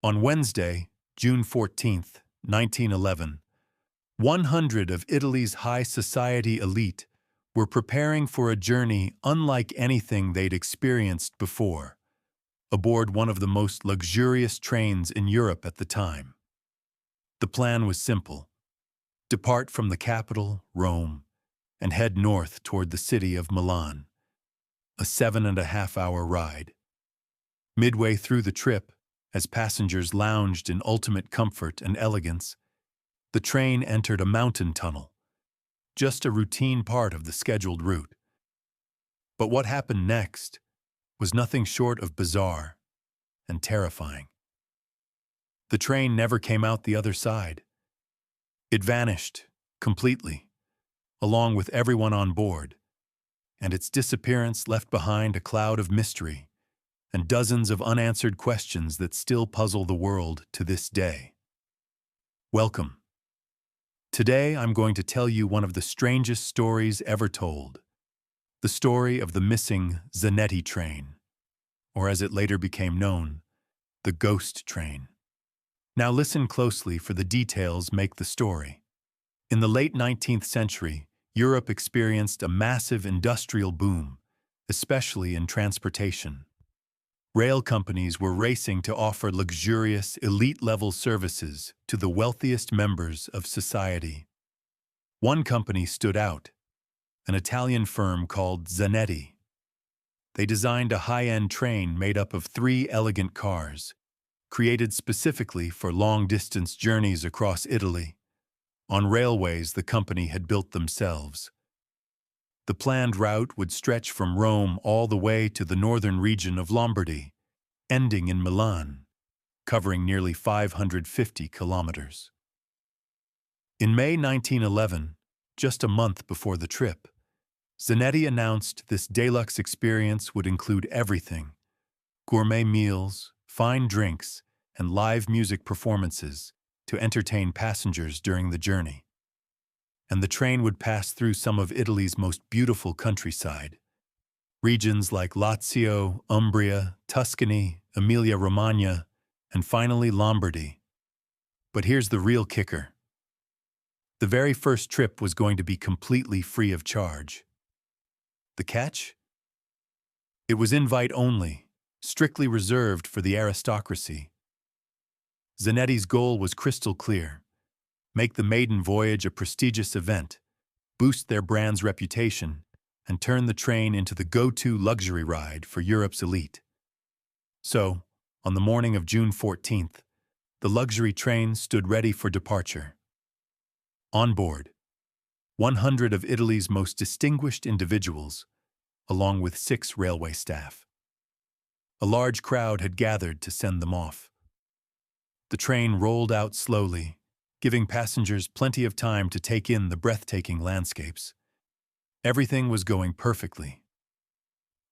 On Wednesday, June 14th, 1911, 100 of Italy's high society elite were preparing for a journey unlike anything they'd experienced before, aboard one of the most luxurious trains in Europe at the time. The plan was simple: depart from the capital, Rome, and head north toward the city of Milan, a 7.5-hour ride. Midway through the trip, as passengers lounged in ultimate comfort and elegance, the train entered a mountain tunnel, just a routine part of the scheduled route. But what happened next was nothing short of bizarre and terrifying. The train never came out the other side. It vanished completely, along with everyone on board, and its disappearance left behind a cloud of mystery and dozens of unanswered questions that still puzzle the world to this day. Welcome. Today I'm going to tell you one of the strangest stories ever told, the story of the missing Zanetti train, or as it later became known, the Ghost Train. Now listen closely, for the details make the story. In the late 19th century, Europe experienced a massive industrial boom, especially in transportation. Rail companies were racing to offer luxurious, elite-level services to the wealthiest members of society. One company stood out, an Italian firm called Zanetti. They designed a high-end train made up of 3 elegant cars, created specifically for long-distance journeys across Italy, on railways the company had built themselves. The planned route would stretch from Rome all the way to the northern region of Lombardy, ending in Milan, covering nearly 550 kilometers. In May 1911, just a month before the trip, Zanetti announced this deluxe experience would include everything: gourmet meals, fine drinks, and live music performances to entertain passengers during the journey. And the train would pass through some of Italy's most beautiful countryside, regions like Lazio, Umbria, Tuscany, Emilia-Romagna, and finally Lombardy. But here's the real kicker. The very first trip was going to be completely free of charge. The catch? It was invite only, strictly reserved for the aristocracy. Zanetti's goal was crystal clear: make the maiden voyage a prestigious event, boost their brand's reputation, and turn the train into the go-to luxury ride for Europe's elite. So, on the morning of June 14th, the luxury train stood ready for departure. On board, 100 of Italy's most distinguished individuals, along with 6 railway staff. A large crowd had gathered to send them off. The train rolled out slowly, giving passengers plenty of time to take in the breathtaking landscapes. Everything was going perfectly.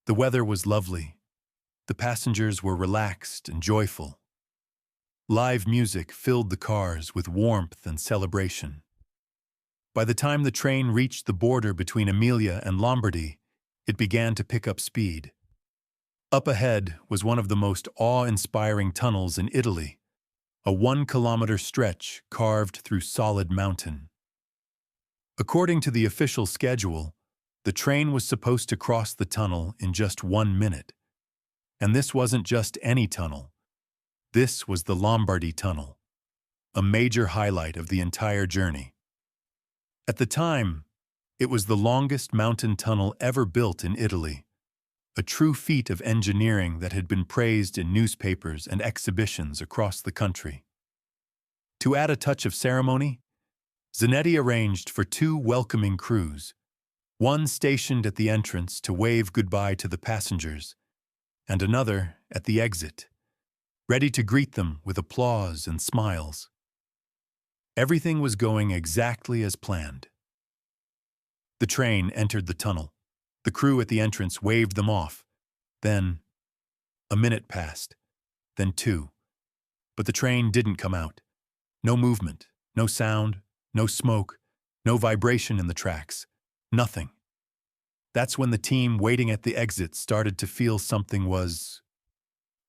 The weather was lovely. The passengers were relaxed and joyful. Live music filled the cars with warmth and celebration. By the time the train reached the border between Emilia and Lombardy, it began to pick up speed. Up ahead was one of the most awe-inspiring tunnels in Italy, a 1-kilometer stretch carved through solid mountain. According to the official schedule, the train was supposed to cross the tunnel in just 1 minute. And this wasn't just any tunnel. This was the Lombardy Tunnel, a major highlight of the entire journey. At the time, it was the longest mountain tunnel ever built in Italy, a true feat of engineering that had been praised in newspapers and exhibitions across the country. To add a touch of ceremony, Zanetti arranged for 2 welcoming crews, one stationed at the entrance to wave goodbye to the passengers, and another at the exit, ready to greet them with applause and smiles. Everything was going exactly as planned. The train entered the tunnel. The crew at the entrance waved them off. Then, a minute passed, then 2. But the train didn't come out. No movement, no sound, no smoke, no vibration in the tracks. Nothing. That's when the team waiting at the exit started to feel something was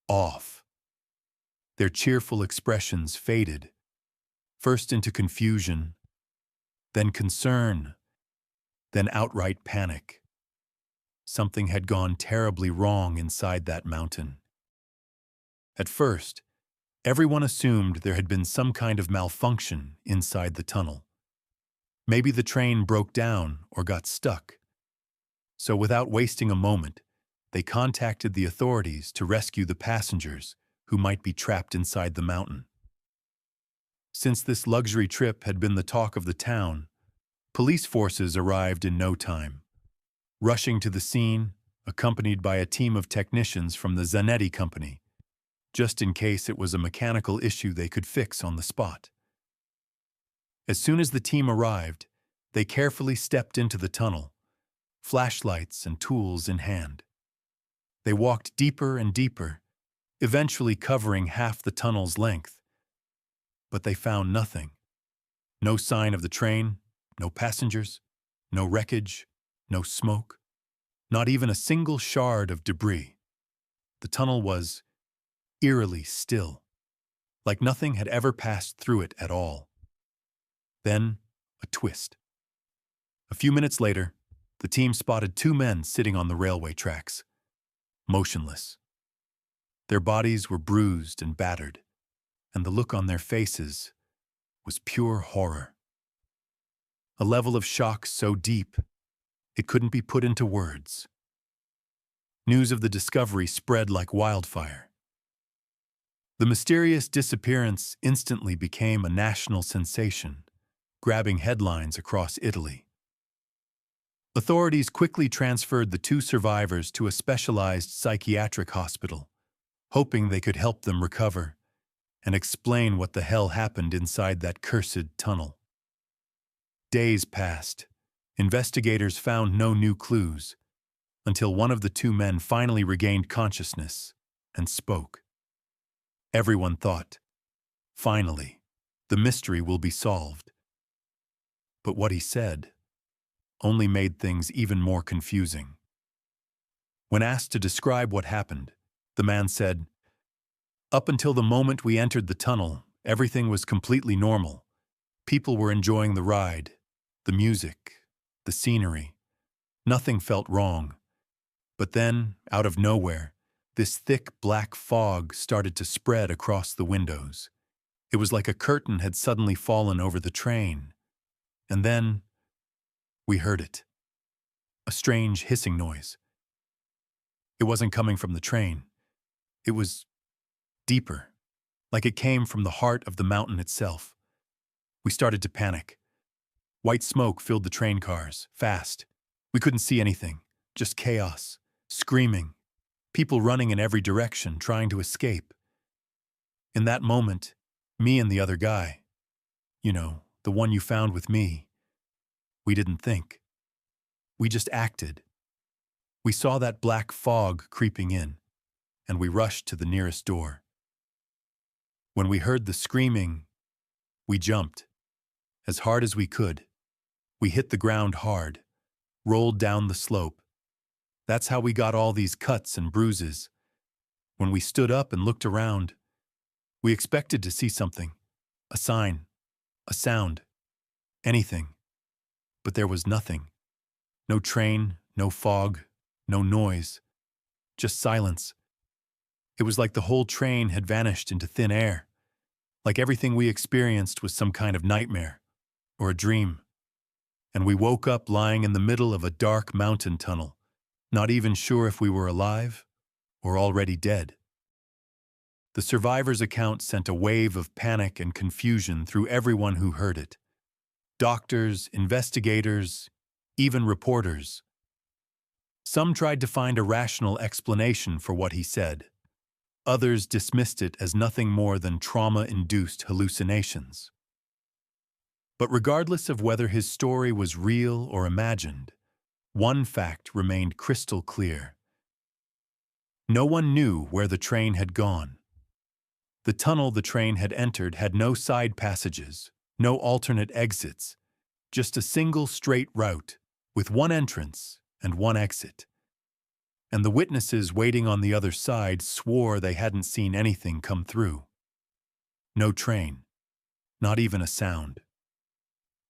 off. Their cheerful expressions faded, first into confusion, then concern, then outright panic. Something had gone terribly wrong inside that mountain. At first, everyone assumed there had been some kind of malfunction inside the tunnel. Maybe the train broke down or got stuck. So without wasting a moment, they contacted the authorities to rescue the passengers who might be trapped inside the mountain. Since this luxury trip had been the talk of the town, police forces arrived in no time, rushing to the scene, accompanied by a team of technicians from the Zanetti Company, just in case it was a mechanical issue they could fix on the spot. As soon as the team arrived, they carefully stepped into the tunnel, flashlights and tools in hand. They walked deeper and deeper, eventually covering half the tunnel's length. But they found nothing. No sign of the train, no passengers, no wreckage, no smoke, not even a single shard of debris. The tunnel was eerily still, like nothing had ever passed through it at all. Then, a twist. A few minutes later, the team spotted two men sitting on the railway tracks, motionless. Their bodies were bruised and battered, and the look on their faces was pure horror. A level of shock so deep, it couldn't be put into words. News of the discovery spread like wildfire. The mysterious disappearance instantly became a national sensation, grabbing headlines across Italy. Authorities quickly transferred the two survivors to a specialized psychiatric hospital, hoping they could help them recover and explain what the hell happened inside that cursed tunnel. Days passed. Investigators found no new clues until one of the two men finally regained consciousness and spoke. Everyone thought, finally, the mystery will be solved. But what he said only made things even more confusing. When asked to describe what happened, the man said, "Up until the moment we entered the tunnel, everything was completely normal. People were enjoying the ride, the music, the scenery. Nothing felt wrong. But then, out of nowhere, this thick black fog started to spread across the windows. It was like a curtain had suddenly fallen over the train. And then, we heard it. A strange hissing noise. It wasn't coming from the train. It was deeper, like it came from the heart of the mountain itself. We started to panic. White smoke filled the train cars, fast. We couldn't see anything, just chaos, screaming, people running in every direction, trying to escape. In that moment, me and the other guy, the one you found with me, we didn't think. We just acted. We saw that black fog creeping in, and we rushed to the nearest door. When we heard the screaming, we jumped. As hard as we could. We hit the ground hard, rolled down the slope. That's how we got all these cuts and bruises. When we stood up and looked around, we expected to see something, a sign, a sound, anything. But there was nothing. No train, no fog, no noise, just silence. It was like the whole train had vanished into thin air, like everything we experienced was some kind of nightmare or a dream. And we woke up lying in the middle of a dark mountain tunnel, not even sure if we were alive or already dead. The survivors' account sent a wave of panic and confusion through everyone who heard it. Doctors, investigators, even reporters. Some tried to find a rational explanation for what he said. Others dismissed it as nothing more than trauma-induced hallucinations. But regardless of whether his story was real or imagined, one fact remained crystal clear. No one knew where the train had gone. The tunnel the train had entered had no side passages, no alternate exits, just a single straight route with one entrance and one exit. And the witnesses waiting on the other side swore they hadn't seen anything come through. No train. Not even a sound.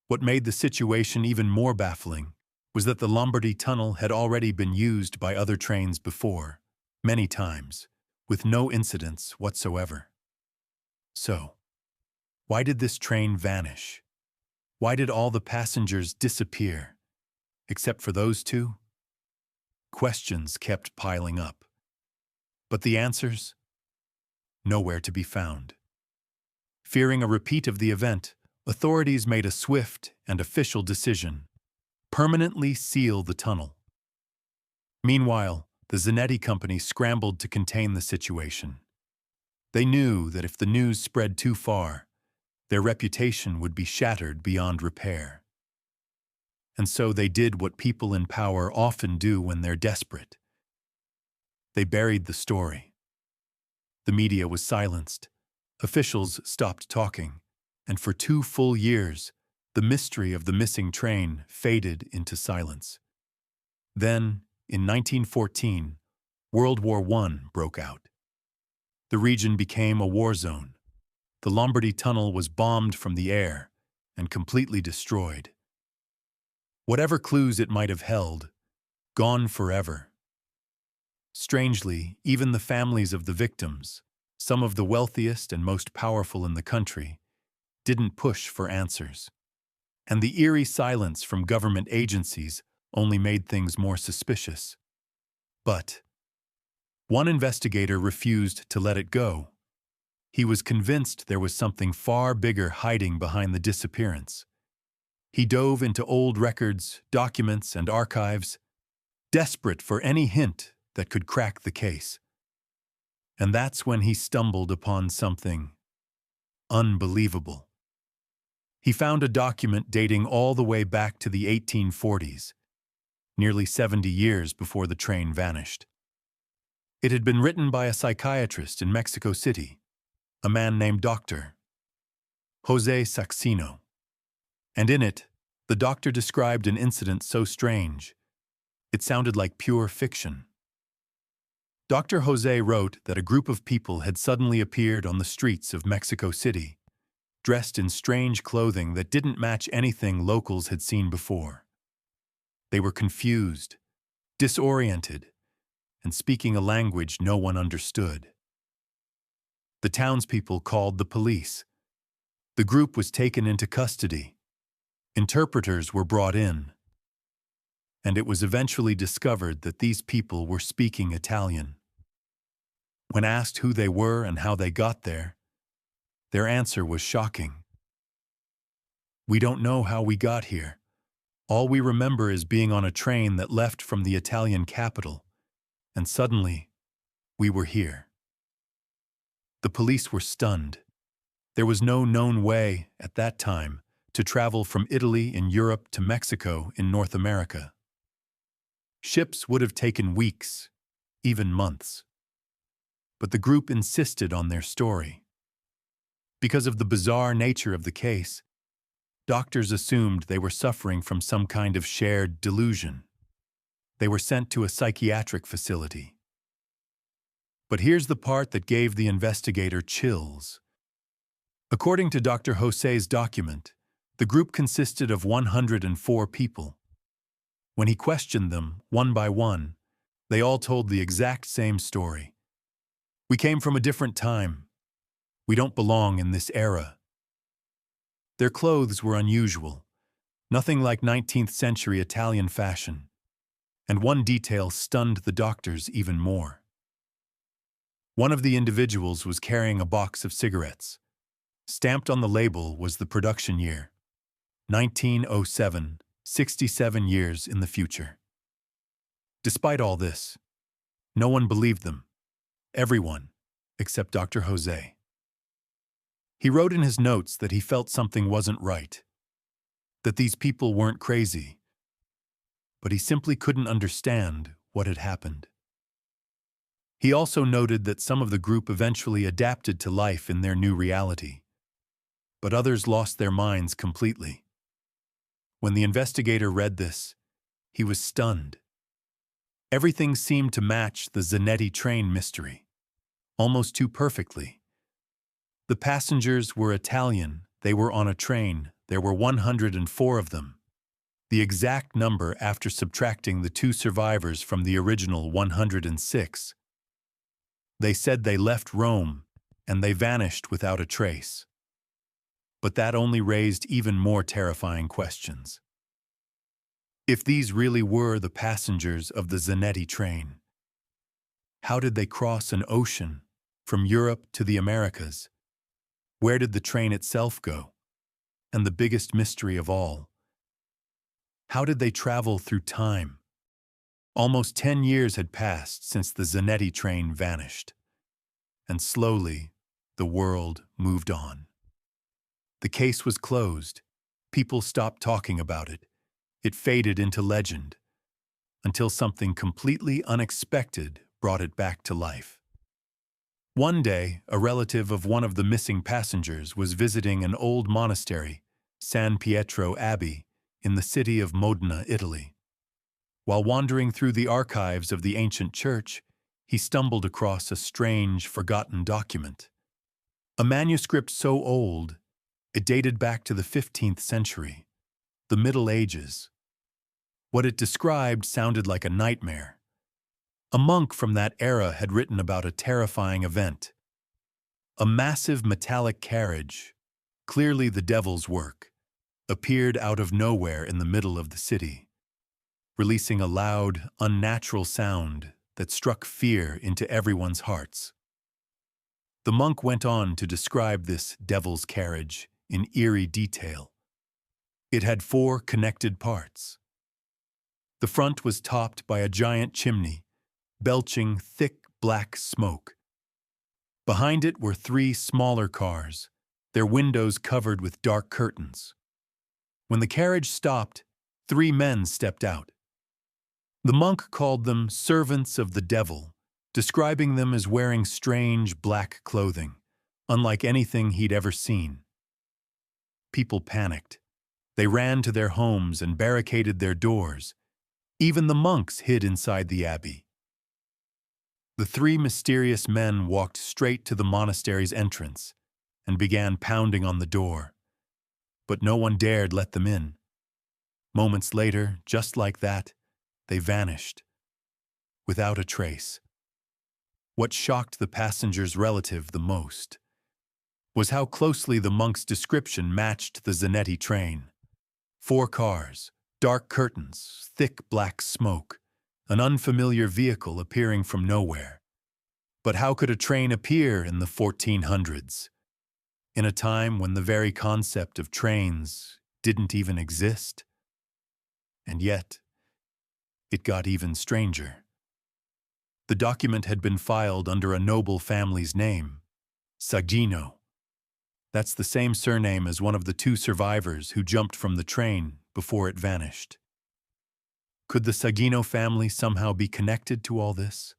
What made the situation even more baffling was that the Lombardy Tunnel had already been used by other trains before, many times, with no incidents whatsoever. So, why did this train vanish? Why did all the passengers disappear, except for those two? Questions kept piling up. But the answers? Nowhere to be found. Fearing a repeat of the event, authorities made a swift and official decision: permanently seal the tunnel. Meanwhile, the Zanetti Company scrambled to contain the situation. They knew that if the news spread too far, their reputation would be shattered beyond repair. And so they did what people in power often do when they're desperate. They buried the story. The media was silenced. Officials stopped talking, and for 2 full years, the mystery of the missing train faded into silence. Then, in 1914, World War I broke out. The region became a war zone. The Lombardy Tunnel was bombed from the air and completely destroyed. Whatever clues it might have held, gone forever. Strangely, even the families of the victims, some of the wealthiest and most powerful in the country, didn't push for answers. And the eerie silence from government agencies only made things more suspicious. But one investigator refused to let it go. He was convinced there was something far bigger hiding behind the disappearance. He dove into old records, documents, and archives, desperate for any hint that could crack the case. And that's when he stumbled upon something unbelievable. He found a document dating all the way back to the 1840s, nearly 70 years before the train vanished. It had been written by a psychiatrist in Mexico City, a man named Dr. Jose Saxino. And in it, the doctor described an incident so strange, it sounded like pure fiction. Dr. Jose wrote that a group of people had suddenly appeared on the streets of Mexico City, dressed in strange clothing that didn't match anything locals had seen before. They were confused, disoriented, and speaking a language no one understood. The townspeople called the police. The group was taken into custody. Interpreters were brought in. And it was eventually discovered that these people were speaking Italian. When asked who they were and how they got there, their answer was shocking. "We don't know how we got here. All we remember is being on a train that left from the Italian capital, and suddenly, we were here." The police were stunned. There was no known way, at that time, to travel from Italy in Europe to Mexico in North America. Ships would have taken weeks, even months. But the group insisted on their story. Because of the bizarre nature of the case, doctors assumed they were suffering from some kind of shared delusion. They were sent to a psychiatric facility. But here's the part that gave the investigator chills. According to Dr. Jose's document, the group consisted of 104 people. When he questioned them, one by one, they all told the exact same story. "We came from a different time. We don't belong in this era." Their clothes were unusual, nothing like 19th century Italian fashion. And one detail stunned the doctors even more. One of the individuals was carrying a box of cigarettes. Stamped on the label was the production year, 1907, 67 years in the future. Despite all this, no one believed them. Everyone, except Dr. Jose. He wrote in his notes that he felt something wasn't right, that these people weren't crazy, but he simply couldn't understand what had happened. He also noted that some of the group eventually adapted to life in their new reality, but others lost their minds completely. When the investigator read this, he was stunned. Everything seemed to match the Zanetti train mystery, almost too perfectly. The passengers were Italian. They were on a train. There were 104 of them. The exact number after subtracting the 2 survivors from the original 106. They said they left Rome, and they vanished without a trace. But that only raised even more terrifying questions. If these really were the passengers of the Zanetti train, how did they cross an ocean from Europe to the Americas? Where did the train itself go? And the biggest mystery of all, how did they travel through time? Almost 10 years had passed since the Zanetti train vanished, and slowly the world moved on. The case was closed. People stopped talking about it. It faded into legend, until something completely unexpected brought it back to life. One day, a relative of one of the missing passengers was visiting an old monastery, San Pietro Abbey, in the city of Modena, Italy. While wandering through the archives of the ancient church, he stumbled across a strange, forgotten document. A manuscript so old, it dated back to the 15th century, the Middle Ages. What it described sounded like a nightmare. A monk from that era had written about a terrifying event. A massive metallic carriage, clearly the devil's work, appeared out of nowhere in the middle of the city, releasing a loud, unnatural sound that struck fear into everyone's hearts. The monk went on to describe this devil's carriage in eerie detail. It had 4 connected parts. The front was topped by a giant chimney, belching thick black smoke. Behind it were 3 smaller cars, their windows covered with dark curtains. When the carriage stopped, 3 men stepped out. The monk called them servants of the devil, describing them as wearing strange black clothing, unlike anything he'd ever seen. People panicked. They ran to their homes and barricaded their doors. Even the monks hid inside the abbey. The 3 mysterious men walked straight to the monastery's entrance and began pounding on the door, but no one dared let them in. Moments later, just like that, they vanished, without a trace. What shocked the passenger's relative the most was how closely the monk's description matched the Zanetti train. 4 cars, dark curtains, thick black smoke, an unfamiliar vehicle appearing from nowhere. But how could a train appear in the 1400s, in a time when the very concept of trains didn't even exist? And yet, it got even stranger. The document had been filed under a noble family's name, Sagino. That's the same surname as one of the 2 survivors who jumped from the train before it vanished. Could the Sagino family somehow be connected to all this?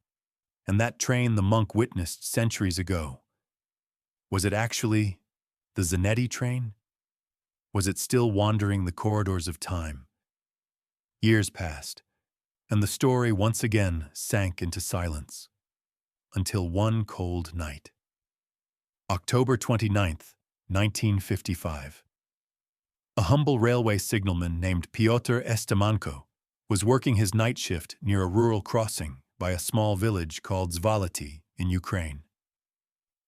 And that train the monk witnessed centuries ago, was it actually the Zanetti train? Was it still wandering the corridors of time? Years passed, and the story once again sank into silence, until one cold night. October 29th, 1955. A humble railway signalman named Piotr Estemanko was working his night shift near a rural crossing by a small village called Zanetti in Ukraine.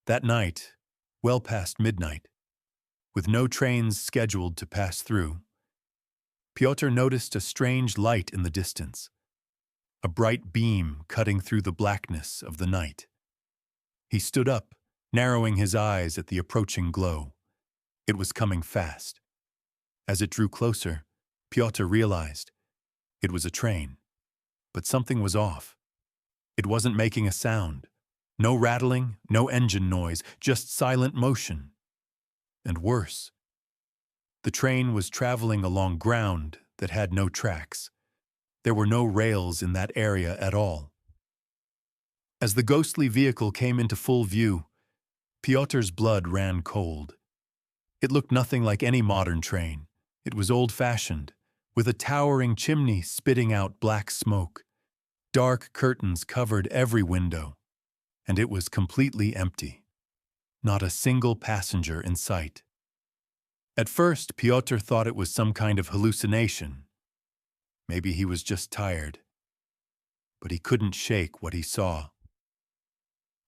That night, well past midnight, with no trains scheduled to pass through, Piotr noticed a strange light in the distance, a bright beam cutting through the blackness of the night. He stood up, narrowing his eyes at the approaching glow. It was coming fast. As it drew closer, Piotr realized it was a train, but something was off. It wasn't making a sound. No rattling, no engine noise, just silent motion. And worse, the train was traveling along ground that had no tracks. There were no rails in that area at all. As the ghostly vehicle came into full view, Piotr's blood ran cold. It looked nothing like any modern train. It was old-fashioned, with a towering chimney spitting out black smoke. Dark curtains covered every window, and it was completely empty. not a single passenger in sight. At first, Pyotr thought it was some kind of hallucination. Maybe he was just tired. But he couldn't shake what he saw.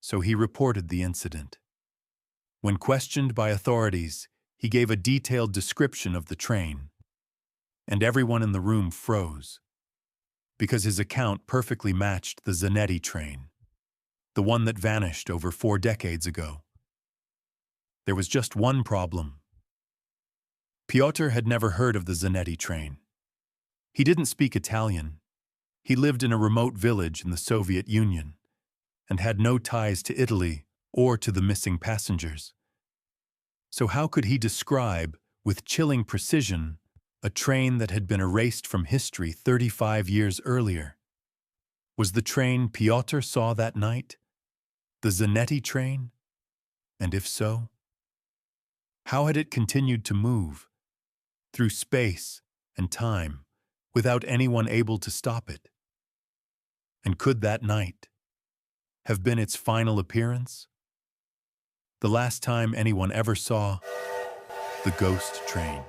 So he reported the incident. When questioned by authorities, he gave a detailed description of the train. And everyone in the room froze, because his account perfectly matched the Zanetti train, the one that vanished over 4 decades ago. There was just one problem. Pyotr had never heard of the Zanetti train. He didn't speak Italian. He lived in a remote village in the Soviet Union and had no ties to Italy or to the missing passengers. So how could he describe, with chilling precision, a train that had been erased from history 35 years earlier? Was the train Pyotr saw that night the Zanetti train? And if so, how had it continued to move through space and time without anyone able to stop it? And could that night have been its final appearance? The last time anyone ever saw the ghost train.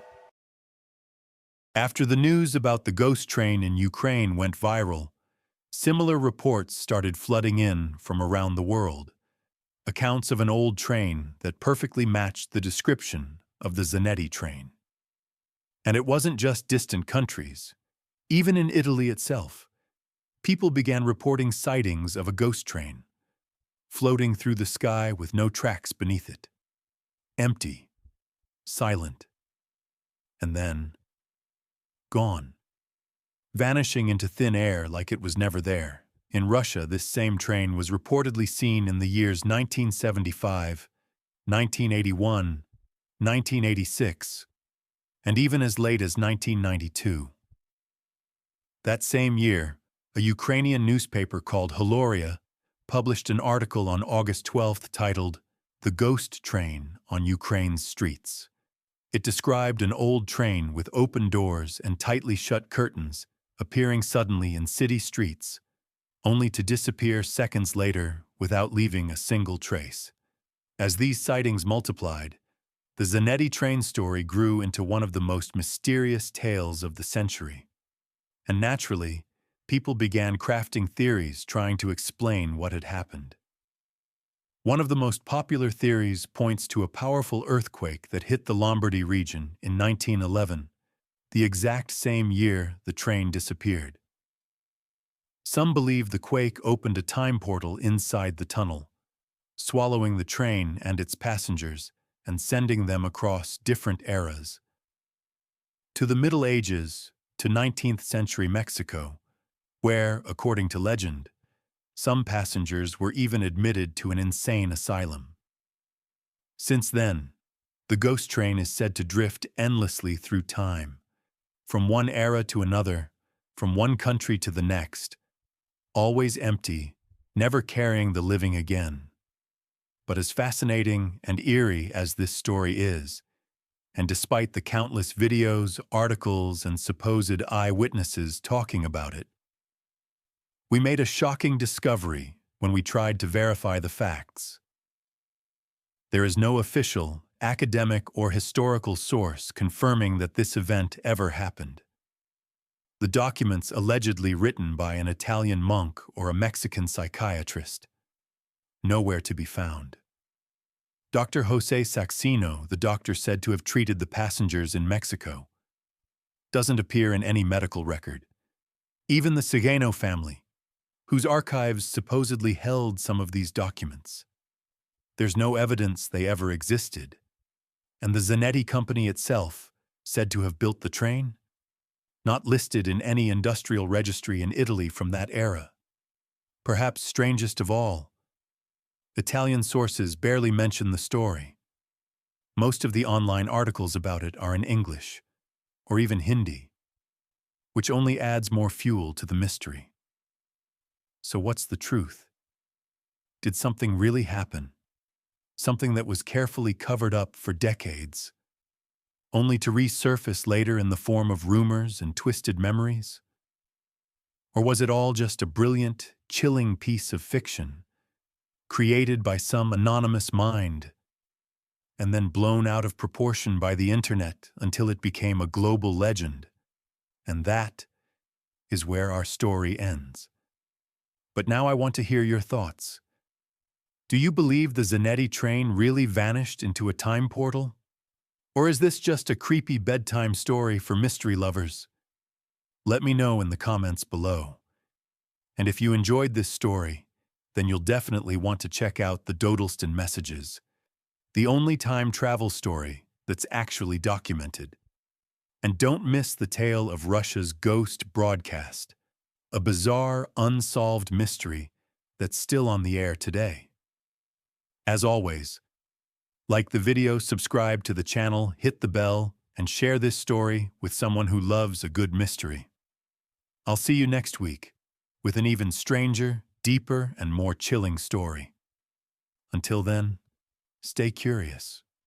After the news about the ghost train in Ukraine went viral, similar reports started flooding in from around the world. Accounts of an old train that perfectly matched the description of the Zanetti train. And it wasn't just distant countries. Even in Italy itself, people began reporting sightings of a ghost train, floating through the sky with no tracks beneath it. Empty, silent, and then gone, vanishing into thin air like it was never there. In Russia, this same train was reportedly seen in the years 1975, 1981, 1986, and even as late as 1992. That same year, a Ukrainian newspaper called Hiloria published an article on August 12th titled, "The Ghost Train on Ukraine's Streets." It described an old train with open doors and tightly shut curtains appearing suddenly in city streets, only to disappear seconds later without leaving a single trace. As these sightings multiplied, the Zanetti train story grew into one of the most mysterious tales of the century. And naturally, people began crafting theories trying to explain what had happened. One of the most popular theories points to a powerful earthquake that hit the Lombardy region in 1911, the exact same year the train disappeared. Some believe the quake opened a time portal inside the tunnel, swallowing the train and its passengers and sending them across different eras. To the Middle Ages, to 19th century Mexico, where, according to legend, some passengers were even admitted to an insane asylum. Since then, the ghost train is said to drift endlessly through time, from one era to another, from one country to the next, always empty, never carrying the living again. But as fascinating and eerie as this story is, and despite the countless videos, articles, and supposed eyewitnesses talking about it, we made a shocking discovery when we tried to verify the facts. There is no official, academic, or historical source confirming that this event ever happened. The documents allegedly written by an Italian monk or a Mexican psychiatrist, nowhere to be found. Dr. Jose Saxino, the doctor said to have treated the passengers in Mexico, doesn't appear in any medical record. Even the Sagano family, whose archives supposedly held some of these documents. There's no evidence they ever existed. And the Zanetti company itself, said to have built the train, not listed in any industrial registry in Italy from that era. Perhaps strangest of all, Italian sources barely mention the story. Most of the online articles about it are in English, or even Hindi, which only adds more fuel to the mystery. So what's the truth? Did something really happen? Something that was carefully covered up for decades, only to resurface later in the form of rumors and twisted memories? Or was it all just a brilliant, chilling piece of fiction, created by some anonymous mind and then blown out of proportion by the internet until it became a global legend. And that is where our story ends. But now I want to hear your thoughts. Do you believe the Zanetti train really vanished into a time portal? Or is this just a creepy bedtime story for mystery lovers? Let me know in the comments below. And if you enjoyed this story, then you'll definitely want to check out the Dodleston Messages, the only time travel story that's actually documented. And don't miss the tale of Russia's ghost broadcast, a bizarre, unsolved mystery that's still on the air today. As always, like the video, subscribe to the channel, hit the bell, and share this story with someone who loves a good mystery. I'll see you next week with an even stranger, deeper, and more chilling story. Until then, stay curious.